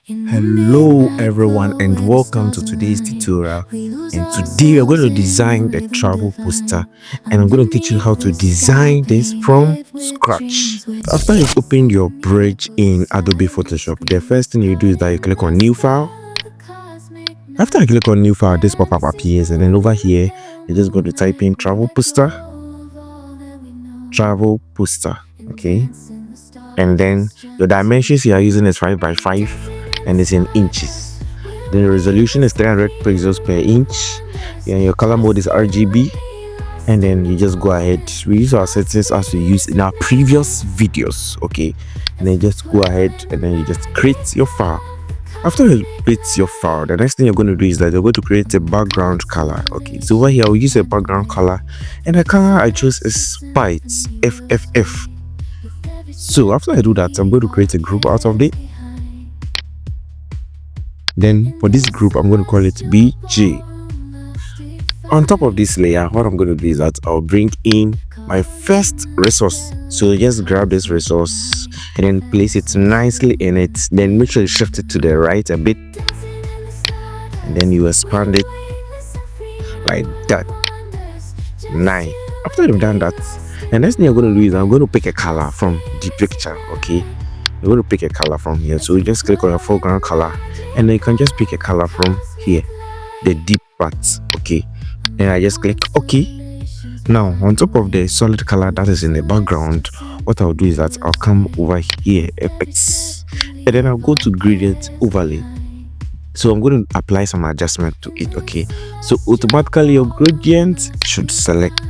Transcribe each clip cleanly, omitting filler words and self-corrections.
Hello everyone and welcome to today's tutorial, and today we're going to design the travel poster and I'm going to teach you how to design this from scratch. After you've opened your bridge in Adobe Photoshop, the first thing you do is that you click on new file. After I click on new file, this pop-up appears, and then over here you're just going to type in travel poster, okay, and then your dimensions you are using is 5x5 and it's in inches. Then the resolution is 300 pixels per inch, and your color mode is RGB. And then you just go ahead, we use our settings as we used in our previous videos, okay, and then just go ahead and then you just create your file. After you create your file, the next thing you're going to do is that you're going to create a background color. Okay, so over here I'll use a background color, and the color I chose is white, FFF. So after I do that, I'm going to create a group out of it. Then for this group, I'm going to call it BJ. On top of this layer, what I'm going to do is that I'll bring in my first resource. So just grab this resource and then place it nicely in it. Then make sure you shift it to the right a bit, and then you expand it like that. Nice. After you've done that, the next thing you're going to do is I'm going to pick a color from the picture. Okay, you're going to pick a color from here. So you just click on your foreground color, and then you can just pick a color from here, the deep parts. Okay, and I just click OK. Now on top of the solid color that is in the background, what I'll do is that I'll come over here, Apex, and then I'll go to gradient overlay. So I'm going to apply some adjustment to it. Okay, so automatically your gradient should select.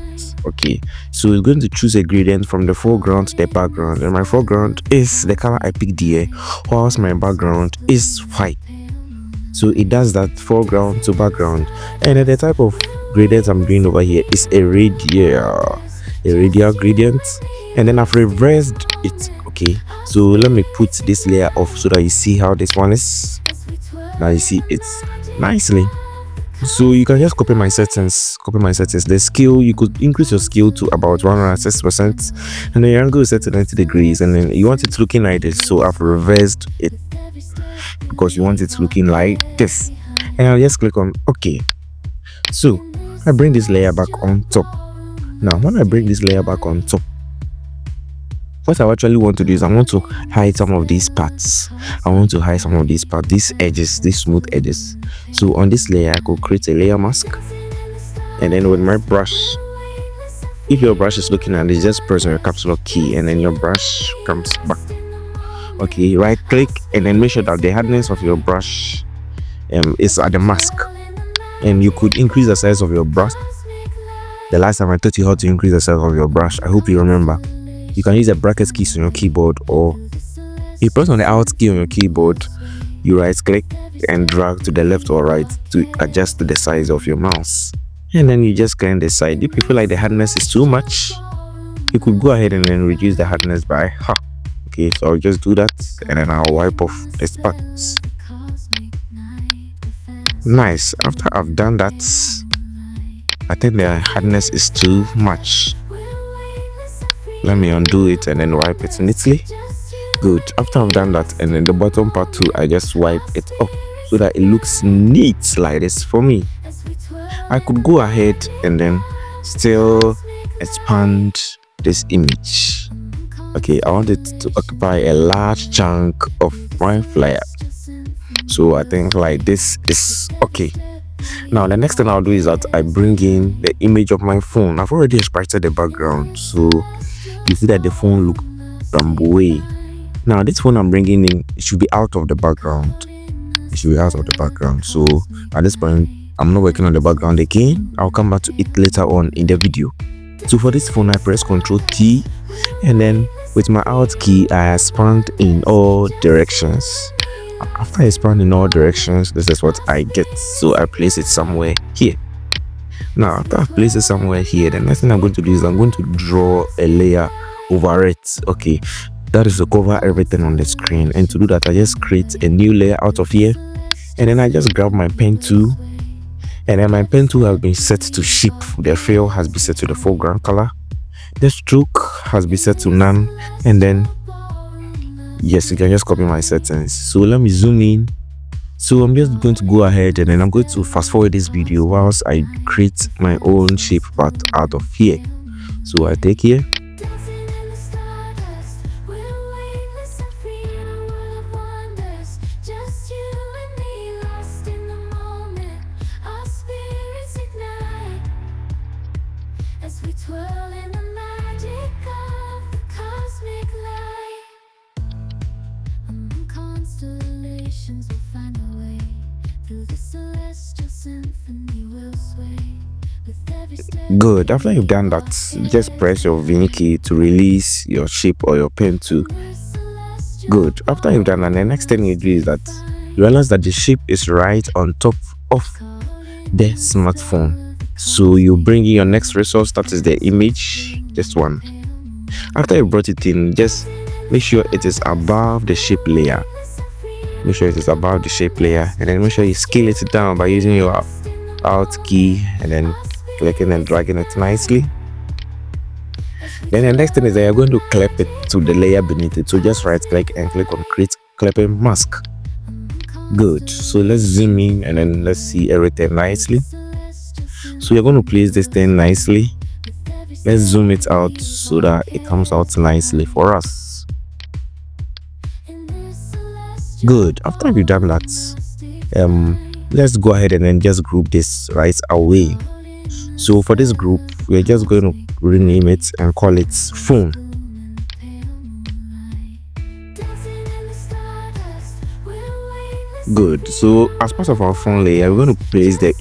Okay, so we're going to choose a gradient from the foreground to the background, and my foreground is the color I picked here, whilst my background is white. So it does that foreground to background. And then the type of gradient I'm doing over here is a radial gradient, and then I've reversed it. Okay, so let me put this layer off so that you see how this one is. Now you see it nicely. So you can just copy my settings. The scale, you could increase your scale to about 106%, and then your angle is set to 90 degrees, and then you want it looking like this. So I've reversed it because you want it looking like this, and I'll just click on OK. So I bring this layer back on top. Now when I bring this layer back on top, what I actually want to do is I want to hide some of these parts. These edges, these smooth edges. So on this layer I could create a layer mask, and then with my brush, if your brush is looking at it, just press on your caps lock key and then your brush comes back. Okay, right click and then make sure that the hardness of your brush is at the mask, and you could increase the size of your brush. The last time I taught you how to increase the size of your brush, I hope you remember. You can use the bracket keys on your keyboard, or you press on the Alt key on your keyboard, you right click and drag to the left or right to adjust the size of your mouse, and then you just can decide. If you feel like the hardness is too much, you could go ahead and then reduce the hardness by half. Okay, so I'll just do that, and then I'll wipe off the sparks. Nice. After I've done that, I think the hardness is too much. Let me undo it and then wipe it neatly. Good. After I've done that, and then the bottom part too, I just wipe it up so that it looks neat like this for me. I could go ahead and then still expand this image. Okay, I want it to occupy a large chunk of my flyer. So I think like this is okay. Now the next thing I'll do is that I bring in the image of my phone. I've already extracted the background, so you see that the phone look some way. Now this phone I'm bringing in, it should be out of the background. So at this point I'm not working on the background again. I'll come back to it later on in the video. So for this phone I press Ctrl T, and then with my Alt key I expand in all directions. After I expand in all directions, this is what I get. So I place it somewhere here. Now after I've placed it somewhere here, the next thing I'm going to do is I'm going to draw a layer over it. Okay, that is to cover everything on the screen, and to do that I just create a new layer out of here, and then I just grab my pen tool, and then my pen tool has been set to shape. The fill has been set to the foreground color, the stroke has been set to none, and then Yes, you can just copy my settings. So let me zoom in. So I'm just going to go ahead and then I'm going to fast forward this video whilst I create my own shape part out of here. So I take here. Good. After you've done that, just press your V key to release your shape or your pen tool. Good. After you've done that, the next thing you do is that you realize that the shape is right on top of the smartphone. So you bring in your next resource, that is the image, this one. After you brought it in, just make sure it is above the shape layer. Make sure it is above the shape layer, and then make sure you scale it down by using your Alt key and then clicking and dragging it nicely. Then the next thing is that you're going to clip it to the layer beneath it. So just right click and click on create clipping mask. Good. So let's zoom in and then let's see everything nicely. So you're going to place this thing nicely. Let's zoom it out so that it comes out nicely for us. Good. After you've done that, let's go ahead and then just group this right away. So for this group, we're just going to rename it and call it phone. Good. So as part of our phone layer, we're going to place the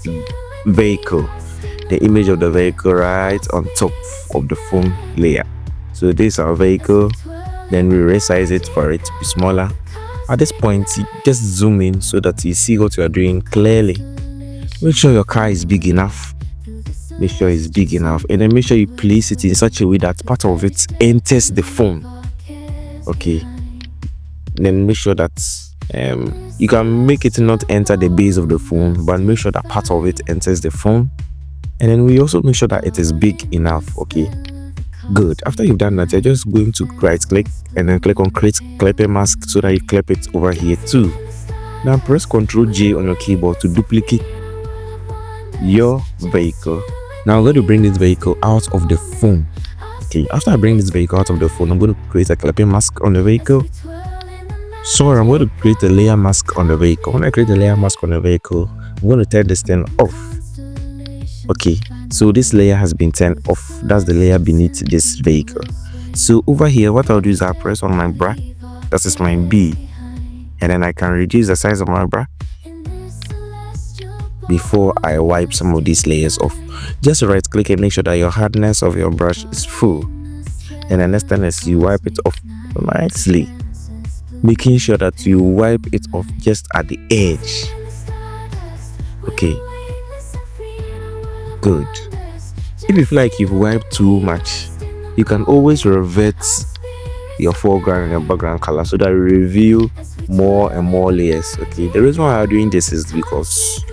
vehicle, the image of the vehicle right on top of the phone layer. So this is our vehicle. Then we resize it for it to be smaller. At this point, you just zoom in so that you see what you are doing clearly. Make sure your car is big enough. Make sure it's big enough, and then make sure you place it in such a way that part of it enters the phone. Okay. Then make sure that you can make it not enter the base of the phone, but make sure that part of it enters the phone. And then we also make sure that it is big enough. Okay. Good. After you've done that, you're just going to right click and then click on create clipping mask so that you clip it over here too. Now press Ctrl J on your keyboard to duplicate your vehicle. Now I'm going to bring this vehicle out of the phone. Okay, after I bring this vehicle out of the phone, I'm going to create a clipping mask on the vehicle. So I'm going to create a layer mask on the vehicle. When I create a layer mask on the vehicle, I'm going to turn this thing off. Okay, so this layer has been turned off. That's the layer beneath this vehicle. So over here, what I'll do is I'll press on my bra. That is my B. And then I can reduce the size of my bra before I wipe some of these layers off. Just right click and make sure that your hardness of your brush is full. And the next thing is you wipe it off nicely, making sure that you wipe it off just at the edge. Okay. Good. If you feel like you've wiped too much, you can always revert your foreground and your background color so that you reveal more and more layers. Okay. The reason why I'm doing this is because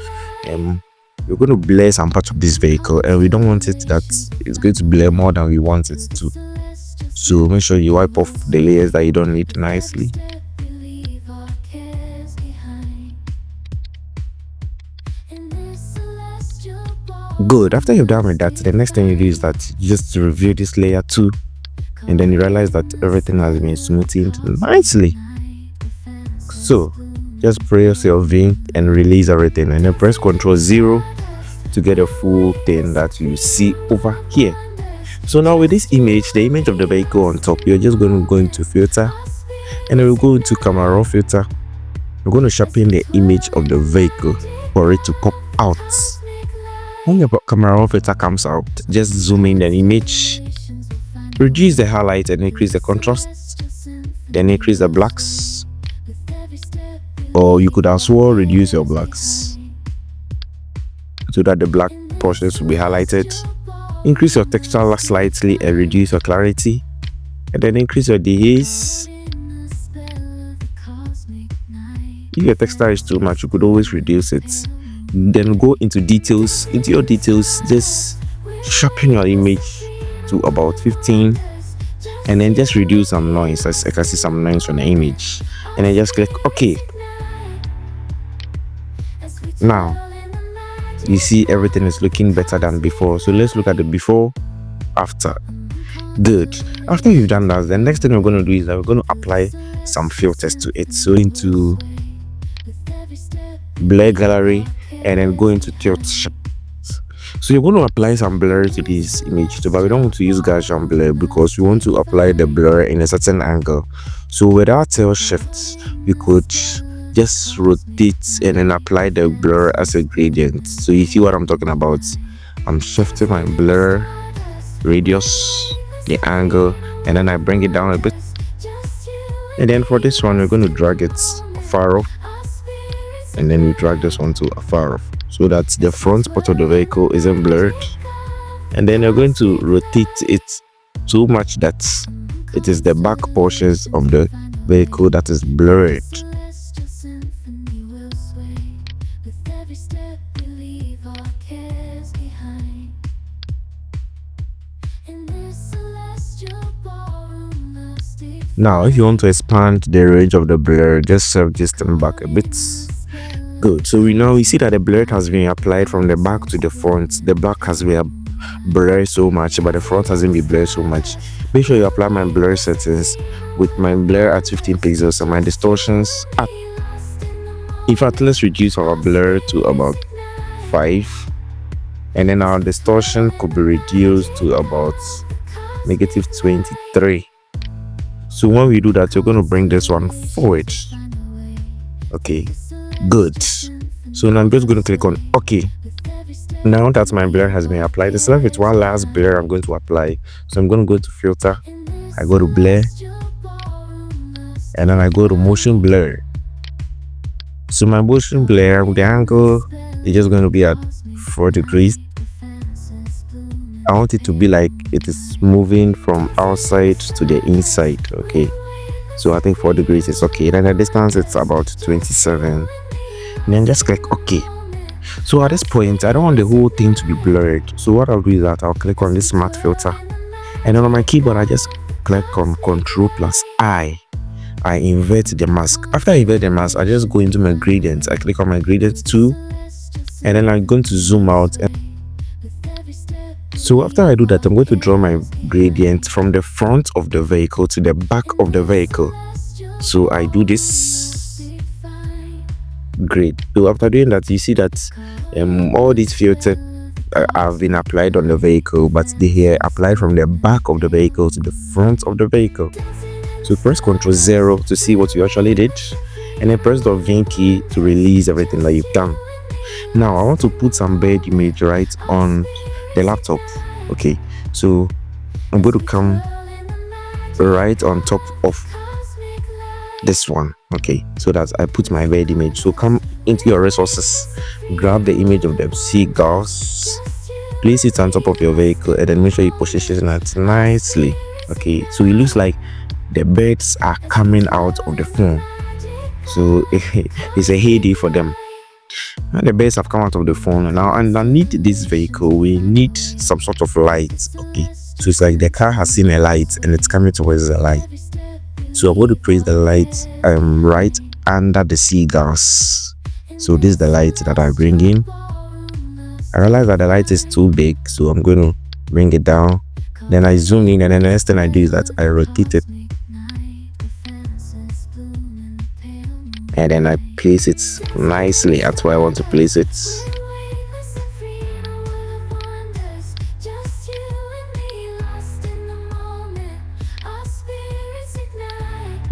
we're going to blur some parts of this vehicle, and we don't want it that it's going to blur more than we want it to. So make sure you wipe off the layers that you don't need nicely. Good. After you've done with that, the next thing you do is that you just review this layer too, and then you realize that everything has been smoothened nicely. So just press your V and release everything, and then press Ctrl 0 to get a full thing that you see over here. So now with this image, the image of the vehicle on top, you're just going to go into filter, and then we'll go into camera raw filter. We're going to sharpen the image of the vehicle for it to pop out. When your camera raw filter comes out, just zoom in the image, reduce the highlight and increase the contrast, then increase the blacks, or you could as well reduce your blacks so that the black portions will be highlighted. Increase your texture slightly and reduce your clarity, and then increase your dehaze. If your texture is too much, you could always reduce it. Then go into details. Into your details, just sharpen your image to about 15, and then just reduce some noise. As I can see some noise on the image, and then just click OK. Now you see everything is looking better than before. So let's look at the before after. Good. After you've done that, the next thing we're going to do is that we're going to apply some filters to it. So into blur gallery, and then go into tilt shift. So you're going to apply some blur to this image, but we don't want to use Gaussian blur because we want to apply the blur in a certain angle. So without tilt shift, we could just rotate and then apply the blur as a gradient. So you see what I'm talking about. I'm shifting my blur radius, the angle, and then I bring it down a bit. And then for this one, we're going to drag it far off, and then we drag this one to far off so that the front part of the vehicle isn't blurred. And then you're going to rotate it so much that it is the back portions of the vehicle that is blurred. Now if you want to expand the range of the blur, just serve this thing back a bit. Good. So we see that the blur has been applied from the back to the front. The back has been blurred so much, but the front hasn't been blurred so much. Make sure you apply my blur settings with my blur at 15 pixels and my distortions at, in fact, let's reduce our blur to about 5, and then our distortion could be reduced to about -23. So when we do that, you're going to bring this one forward. Okay, good. So now I'm just going to click on OK. Now that my blur has been applied, it's left with one last blur I'm going to apply. So I'm going to go to filter, I go to blur, and then I go to motion blur. So my motion blur, the angle is just going to be at 4 degrees. I want it to be like it is moving from outside to the inside. Okay, so I think 4 degrees is okay. Then the distance it's about 27, and then just click OK. So at this point, I don't want the whole thing to be blurred. So what I'll do is that I'll click on this matte filter, and then on my keyboard I just click on Ctrl+I. I invert the mask. After I invert the mask, I just go into my gradient. I click on my gradient tool, and then I'm going to zoom out. So after I do that, I'm going to draw my gradient from the front of the vehicle to the back of the vehicle. So I do this grid. So after doing that, you see that all these filters have been applied on the vehicle, but they are applied from the back of the vehicle to the front of the vehicle. So press Ctrl+0 to see what you actually did, and then press the V key to release everything that you've done. Now I want to put some bird image right on the laptop. Okay, so I'm going to come right on top of this one. Okay, so that I put my bird image. So come into your resources, grab the image of the seagulls, place it on top of your vehicle, and then make sure you position it nicely. Okay, so it looks like the birds are coming out of the phone. So it's a heyday for them. And the birds have come out of the phone. Now underneath this vehicle we need some sort of light. Okay, so it's like the car has seen a light and it's coming towards the light. So I'm going to place the light right under the seagulls. So this is the light that I bring in. I realize that the light is too big, so I'm going to bring it down. Then I zoom in, and then the next thing I do is that I rotate it, and then I place it nicely at where I want to place it.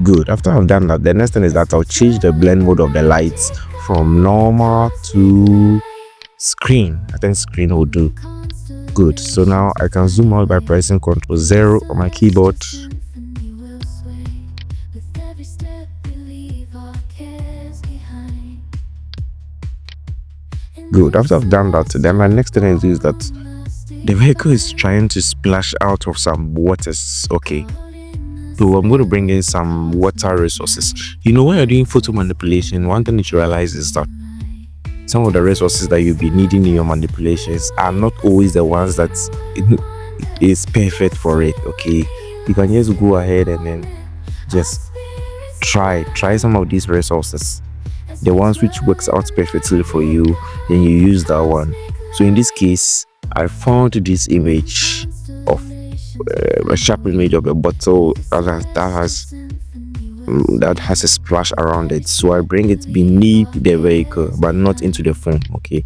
Good. After I've done that, the next thing is that I'll change the blend mode of the lights from normal to screen. I think screen will do. Good. So now I can zoom out by pressing Ctrl+0 on my keyboard. Good. After I've done that, then my next thing is that the vehicle is trying to splash out of some waters. Okay, so I'm going to bring in some water resources. When you're doing photo manipulation, one thing you should realize is that some of the resources that you'll be needing in your manipulations are not always the ones that is perfect for it. Okay, you can just go ahead and then just try some of these resources, the ones which works out perfectly for you, then you use that one. So in this case, I found this image of a sharp image of a bottle that has a splash around it. So I bring it beneath the vehicle but not into the phone. Okay,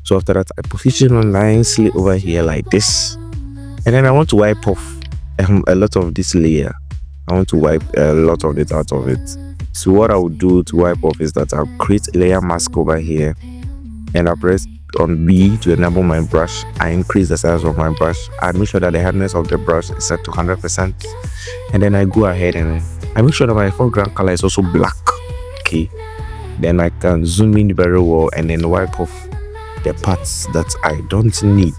so after that, I position it nicely over here like this, and then I want to wipe off a lot of this layer. I want to wipe a lot of it out of it. So what I would do to wipe off is that I'll create a layer mask over here, and I press on B to enable my brush. I increase the size of my brush. I make sure that the hardness of the brush is set to 100%, and then I go ahead and I make sure that my foreground color is also black. Okay, then I can zoom in very well and then wipe off the parts that I don't need.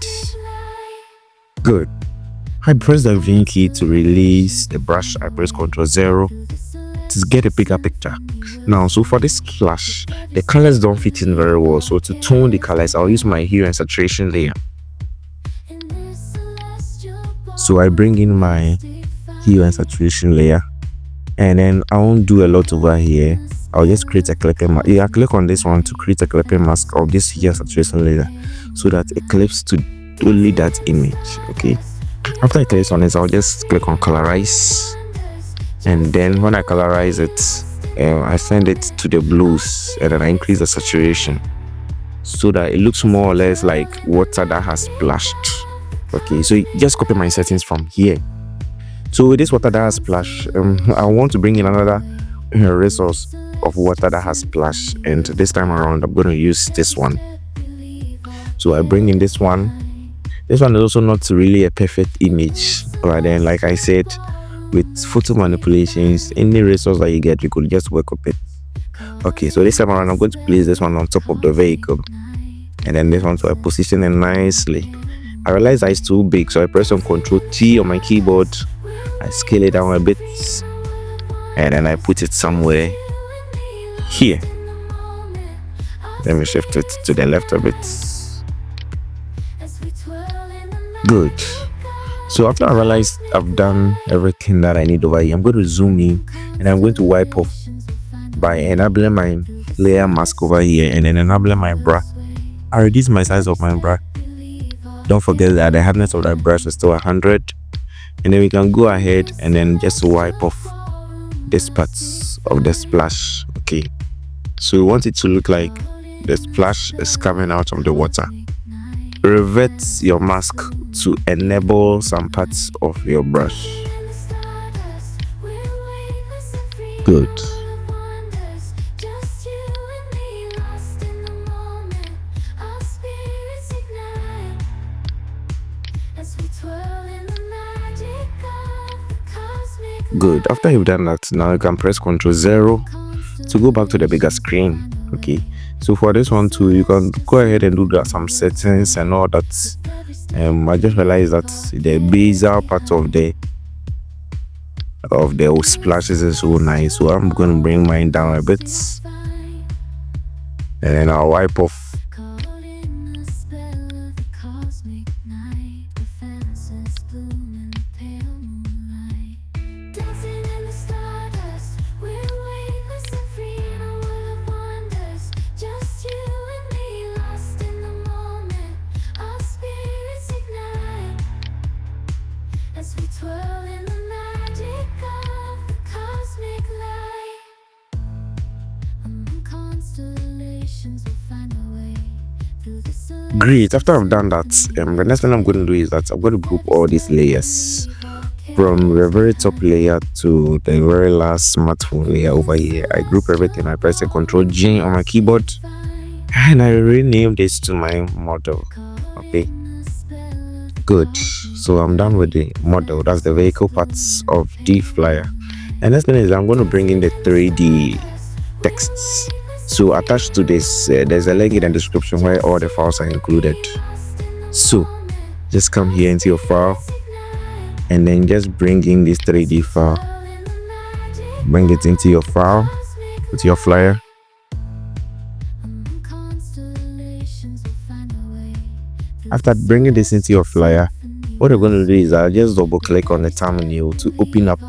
Good. I press the V key to release the brush. I press Ctrl 0 to get a bigger picture. Now, so for this splash, the colors don't fit in very well. So to tone the colors, I'll use my hue and saturation layer. So I bring in my hue and saturation layer, and then I won't do a lot over here. I'll just create a clipping mask. Yeah, click on this one to create a clipping mask of this hue and saturation layer so that it clips to only that image. Okay. After I click on this, I'll just click on colorize, and then when I colorize it, I send it to the blues, and then I increase the saturation so that it looks more or less like water that has splashed. Okay, so just copy my settings from here. So with this water that has splashed, I want to bring in another resource of water that has splashed, and this time around I'm going to use this one. So I bring in this one. This one is also not really a perfect image, but then like I said, with photo manipulations, any resource that you get, you could just work with it. Okay, so this time around I'm going to place this one on top of the vehicle, and then this one, so I position it nicely. I realize that it's too big, so I press on Ctrl T on my keyboard. I scale it down a bit, and then I put it somewhere here. Let me shift it to the left a bit. Good. So after I realize I've done everything that I need over here, I'm going to zoom in, and I'm going to wipe off by enabling my layer mask over here, and then enabling my brush. I reduce my size of my brush. Don't forget that the hardness of that brush is still 100, and then we can go ahead and then just wipe off this parts of the splash. Okay, so we want it to look like the splash is coming out of the water. Revert your mask to enable some parts of your brush. Good. Good. After you've done that, now you can press Ctrl 0 to go back to the bigger screen. Okay, so for this one too, you can go ahead and do some settings and all that. I just realized that the basal part of the splashes is so nice, so I'm going to bring mine down a bit, and then I'll wipe off. Great. After I've done that, the next thing I'm going to do is that I'm going to group all these layers from the very top layer to the very last smartphone layer over here. I group everything. I press the Ctrl G on my keyboard, and I rename this to my model. Okay, good. So I'm done with the model. That's the vehicle parts of the flyer. And next thing is I'm going to bring in the 3D texts. So attached to this, there's a link in the description where all the files are included. So just come here into your file, and then just bring in this 3D file. Bring it into your file with your flyer. After bringing this into your flyer, What I'm going to do is I'll just double click on the thumbnail to open up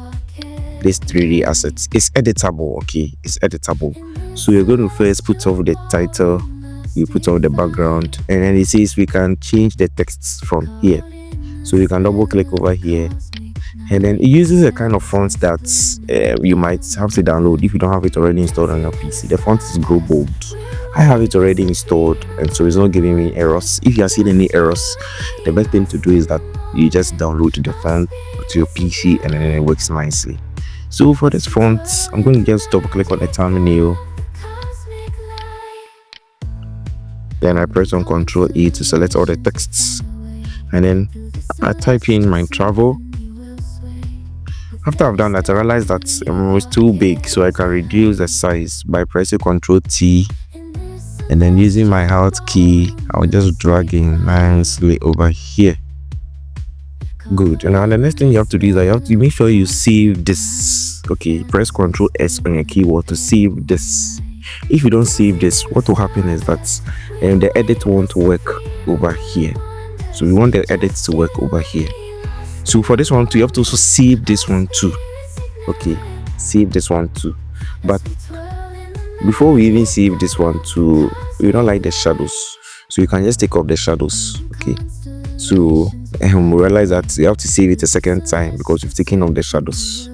this 3D assets. It's editable, okay? It's editable. So you're going to first put off the title, you put off the background, and then it says we can change the texts from here. So you can double click over here, and then it uses a kind of font that you might have to download if you don't have it already installed on your PC. The font is Grow Bold. I have it already installed, and so it's not giving me errors. If you are seeing any errors, the best thing to do is that you just download the font to your PC, and then it works nicely. So for this font, I'm going to just double click on the thumbnail, then I press on Ctrl E to select all the texts, and then I type in my travel. After I've done that, I realized that it was too big, so I can reduce the size by pressing Ctrl T, and then using my Alt key, I'll just drag in nicely over here. Good. And now the next thing you have to do is you have to make sure you save this. Okay, press Ctrl S on your keyboard to save this. If you don't save this, what will happen is that the edit won't work over here. So we want the edits to work over here. So for this one too, you have to also save this one too. Okay, save this one too. But before we even save this one too, we don't like the shadows, so you can just take off the shadows. Okay, so realize that you have to save it a second time because you've taken off the shadows.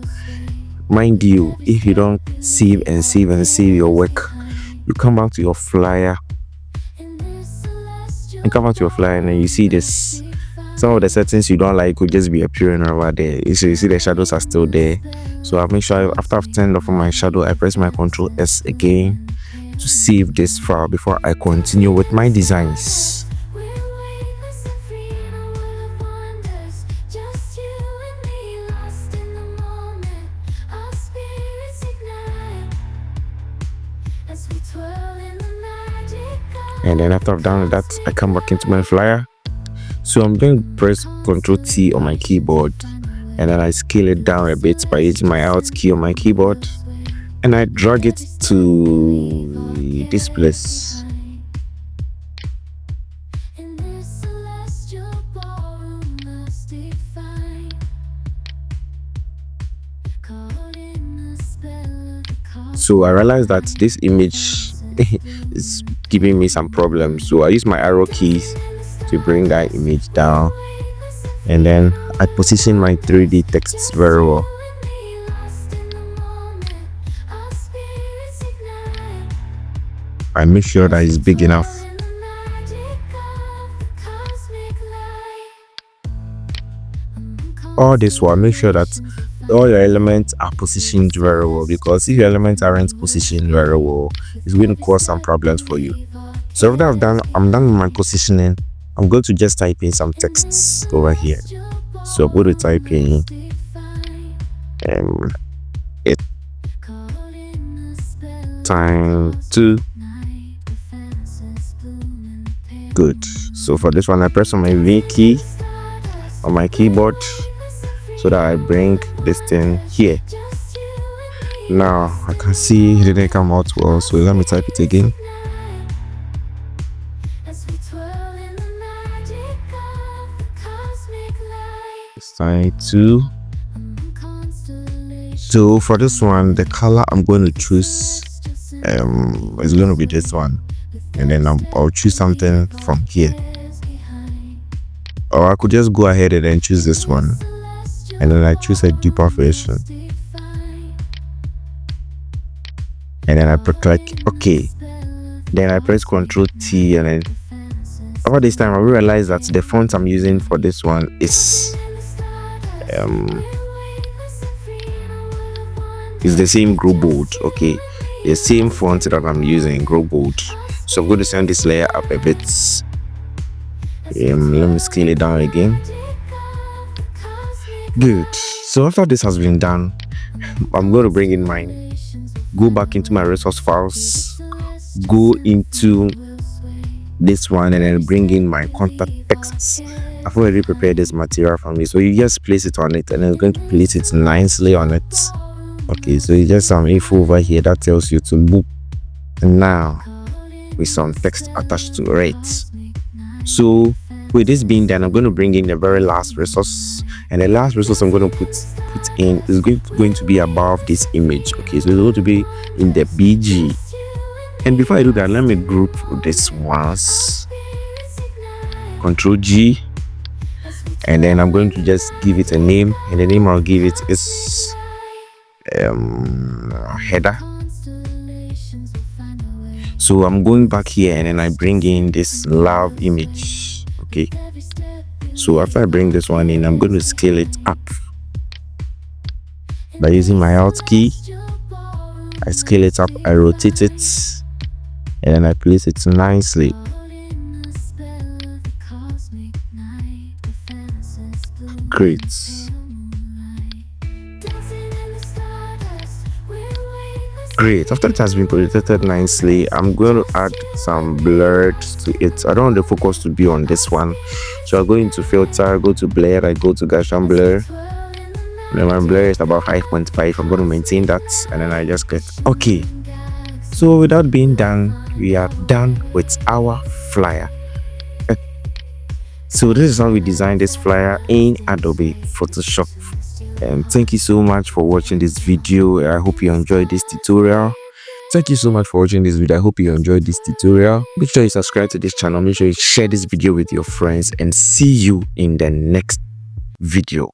Mind you, if you don't save and save and save your work, you come back to your flyer and then you see this. Some of the settings you don't like could just be appearing over there. So you see the shadows are still there. So I'll make sure after I've turned off my shadow, I press my Ctrl S again to save this file before I continue with my designs. And then after I've done that, I come back into my flyer. So I'm going to press Ctrl T on my keyboard, and then I scale it down a bit by using my Alt key on my keyboard, and I drag it to this place. So I realized that this image is giving me some problems, so I use my arrow keys to bring that image down, and then I position my 3D texts very well. I make sure that it's big enough. All this while, make sure that all your elements are positioned very well, because if your elements aren't positioned very well, it's going to cause some problems for you. So after I'm done with my positioning, I'm going to just type in some texts over here. So I'm going to type in it time to. Good. So for this one, I press on my V key on my keyboard so that I bring this thing here. Now I can see it didn't come out well, so let me type it again. Side 2. So for this one, the color I'm going to choose is going to be this one, and then I'll choose something from here, or I could just go ahead and then choose this one, and then I choose a deeper version, and then I click OK. Then I press Ctrl T, and then over this time I realize that the font I'm using for this one is the same Grow Bold. Okay, the same font that I'm using, Grow Bold. So I'm going to send this layer up a bit. Let me scale it down again. Good. So after this has been done, I'm going to bring in mine, go back into my resource files, go into this one, and then bring in my contact texts. I've already prepared this material for me, so you just place it on it, and I'm going to place it nicely on it. Okay, so you just some info over here that tells you to book now with some text attached to it. So With this being done, I'm going to bring in the very last resource, and the last resource I'm going to put in is going to be above this image. Okay, so it's going to be in the BG. And before I do that, let me group this once. Control G, and then I'm going to just give it a name, and the name I'll give it is header. So I'm going back here, and then I bring in this love image. Okay, so after I bring this one in, I'm going to scale it up by using my Alt key. I scale it up, I rotate it, and then I place it nicely. Great. Great. After it has been projected nicely, I'm going to add some blur to it. I don't want the focus to be on this one, so I go into filter, go to blur, I go to Gaussian blur. Then my blur is about 5.5. I'm going to maintain that, and then I just click OK. So without being done, we are done with our flyer. So this is how we designed this flyer in Adobe Photoshop. And thank you so much for watching this video. I hope you enjoyed this tutorial. Thank you so much for watching this video. I hope you enjoyed this tutorial. Make sure you subscribe to this channel. Make sure you share this video with your friends, and see you in the next video.